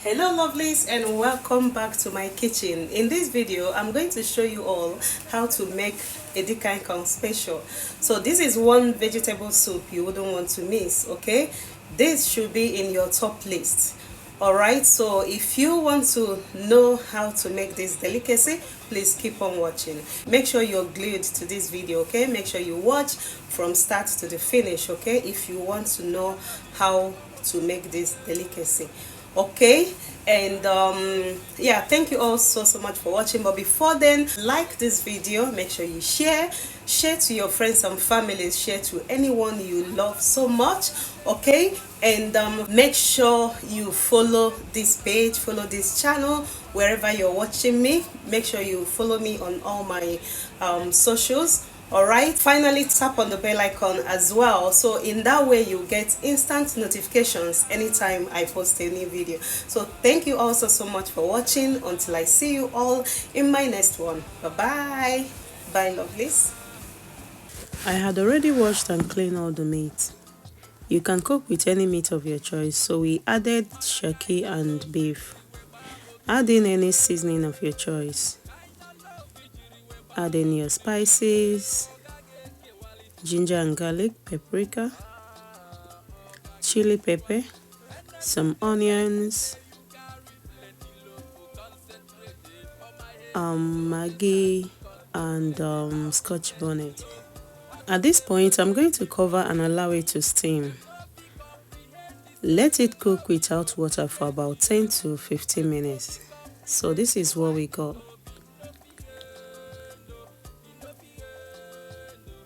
Hello lovelies, and welcome back to my kitchen. In this video I'm going to show you all how to make Edikaikong special. So this is one vegetable soup you wouldn't want to miss. Okay, this should be in your top list. Alright, so if you want to know how to make this delicacy, please keep on watching. Make sure you're glued to this video. Okay, make sure you watch from start to the finish. Okay, if you want to know how to make this delicacy. Okay, and yeah, thank you all so much for watching. But before then, like this video, make sure you share to your friends and families, share to anyone you love so much. Okay, and make sure you follow this page, follow this channel wherever you're watching me. Make sure you follow me on all my socials. Alright, finally tap on the bell icon as well, so in that way you get instant notifications anytime I post a new video. So thank you also so much for watching. Until I see you all in my next one. Bye bye lovelies. I had already washed and cleaned all the meat. You can cook with any meat of your choice, so we added shaki and beef. Add in any seasoning of your choice. Add in your spices, ginger and garlic, paprika, chili pepper, some onions, Maggi, and scotch bonnet. At this point, I'm going to cover and allow it to steam. Let it cook without water for about 10 to 15 minutes. So this is what we got.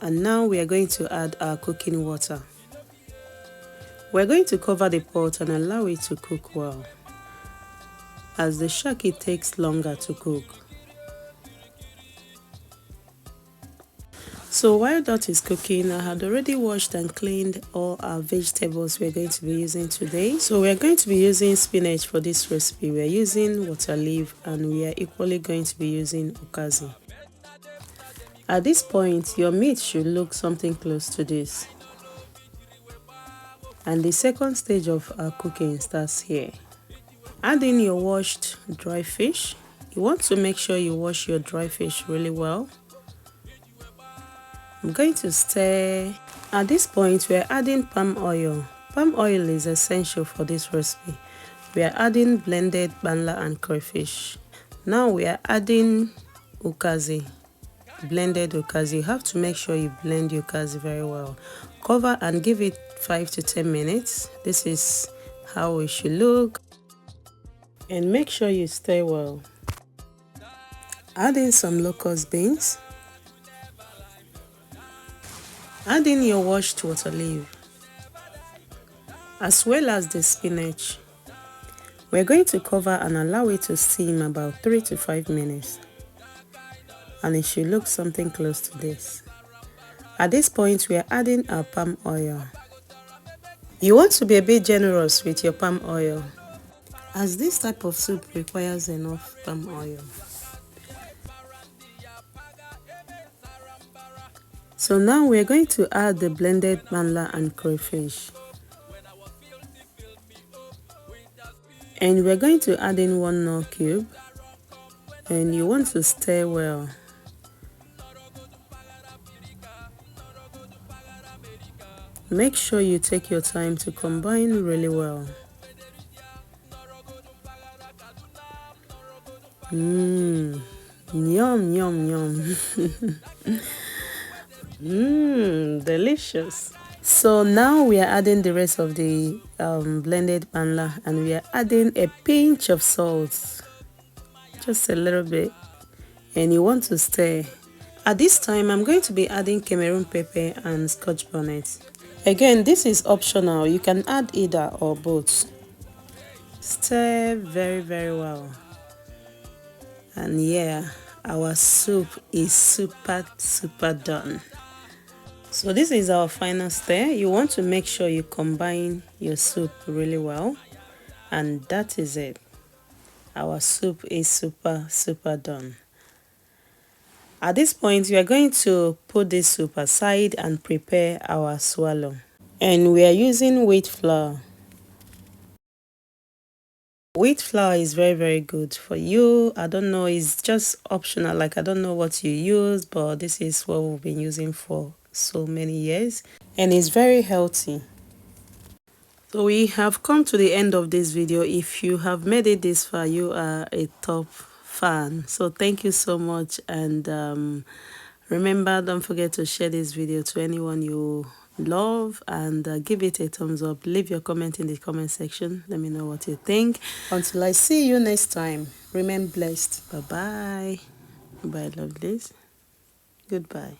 And now we are going to add our cooking water. We're going to cover the pot and allow it to cook well, as the shaki takes longer to cook. So while that is cooking, I had already washed and cleaned all our vegetables we're going to be using today. So we're going to be using spinach for this recipe. We're using water leaf, and we are equally going to be using okazi. At this point, your meat should look something close to this. And the second stage of our cooking starts here. Add in your washed dry fish. You want to make sure you wash your dry fish really well. I'm going to stir. At this point, we are adding palm oil. Palm oil is essential for this recipe. We are adding blended banla and crayfish. Now we are adding okazi. Blended okazi. You have to make sure you blend your okazi very well. Cover and give it 5 to 10 minutes. This is how it should look. And make sure you stir well. Add in some locust beans. Add in your washed water leaf, as well as the spinach. We're going to cover and allow it to steam about 3 to 5 minutes. And it should look something close to this. At this point, we are adding our palm oil. You want to be a bit generous with your palm oil, as this type of soup requires enough palm oil. So now we're going to add the blended banla and crayfish. And we're going to add in 1 knorr cube. And you want to stir well. Make sure you take your time to combine really well. Yum, yum, yum. Delicious. So now we are adding the rest of the blended banla, and we are adding a pinch of salt, just a little bit, and you want to stir. At this time, I'm going to be adding Cameroon pepper and scotch bonnet. Again, this is optional. You can add either or both. Stir very well. And yeah, our soup is super done. So this is our final stir. You want to make sure you combine your soup really well, and that is it. Our soup is super done. At this point, we are going to put this soup aside and prepare our swallow. And we are using wheat flour. Wheat flour is very good for you. I don't know, it's just optional. Like, I don't know what you use, but this is what we've been using for so many years, and it's very healthy. So we have come to the end of this video. If you have made it this far, you are a top fan. So thank you so much, and remember, don't forget to share this video to anyone you love, and give it a thumbs up. Leave your comment in the comment section. Let me know what you think. Until I see you next time, remain blessed. Bye bye. Bye, lovelies. Goodbye.